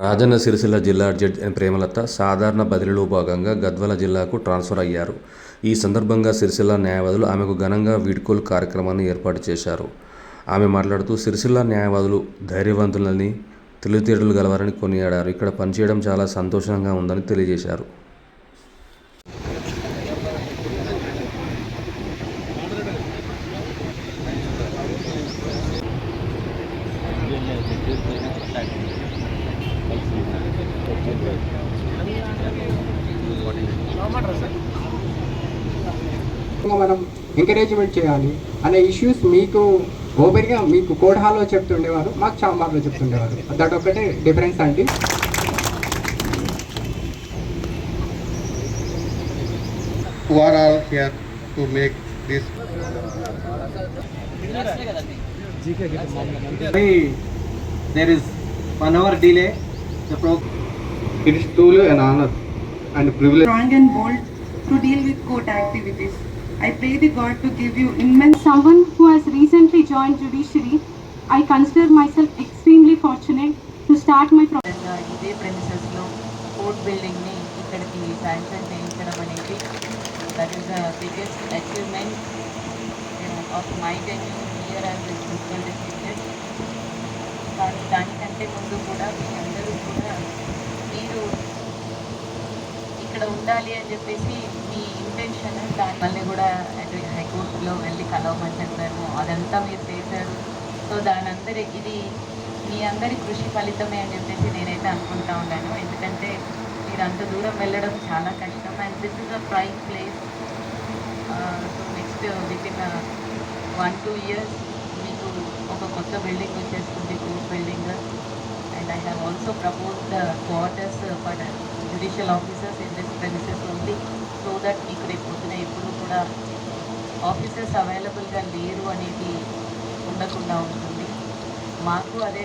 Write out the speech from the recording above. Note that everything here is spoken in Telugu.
రాజన్న సిరిసిల్ల జిల్లా జడ్జి ఎన్ ప్రేమలత సాధారణ బదిలీలో భాగంగా గద్వాల జిల్లాకు ట్రాన్స్ఫర్ అయ్యారు. ఈ సందర్భంగా సిరిసిల్ల న్యాయవాదులు ఆమెకు ఘనంగా వీడ్కోలు కార్యక్రమాన్ని ఏర్పాటు చేశారు. ఆమె మాట్లాడుతూ సిరిసిల్ల న్యాయవాదులు ధైర్యవంతులని, తెలివితేటలు గలవారని కొనియాడారు. ఇక్కడ పనిచేయడం చాలా సంతోషంగా ఉందని తెలియజేశారు. మనం ఎంకరేజ్మెంట్ చేయాలి అనే ఇష్యూస్ మీకు ఓపెన్గా మీకు కోర్ట్ హాల్లో చెప్తుండేవారు, మాకు చాంబార్లో చెప్తుండేవారు. అదొకటే డిఫరెన్స్ అండి. Who are all here to make this? There is 1 hour delay. The program. It is truly an honor and privilege. Strong and bold to deal with court activities. I pray the God to give you immense. Someone who has recently joined judiciary, I consider myself extremely fortunate to start my ఇదే ప్రెమిసెస్లో కోర్ట్ బిల్డింగ్ని ఇక్కడికి శాంక్షన్ చేయించడం అనేది that is the biggest achievement of my tenure here as a principal district judge. కానీ దానికంటే ముందు కూడా మీ అందరూ కూడా మీరు ఇక్కడ ఉండాలి అని చెప్పేసి మీ ఇంటెన్షన్ దానివల్ల కూడా హైకోర్టులో వెళ్ళి కలవమని చెప్పారు. అదంతా మీరు చేశారు. సో దానందరి ఇది మీ అందరి కృషి ఫలితమే అని చెప్పేసి నేనైతే అనుకుంటా ఉన్నాను. ఎందుకంటే మీరు అంత దూరం వెళ్ళడం చాలా కష్టం. And this is a prime place. So next with in 1-2 years మీకు ఒక కొత్త బిల్డింగ్ వచ్చేస్తుంది, court building. And I have also propose the quarters for judicial officers in this premises only, so that మీకు రేపు పొద్దున ఎప్పుడు కూడా ఆఫీసర్స్ అవైలబుల్గా లేరు అనేది ఉండకుండా ఉంటుంది. మాకు అదే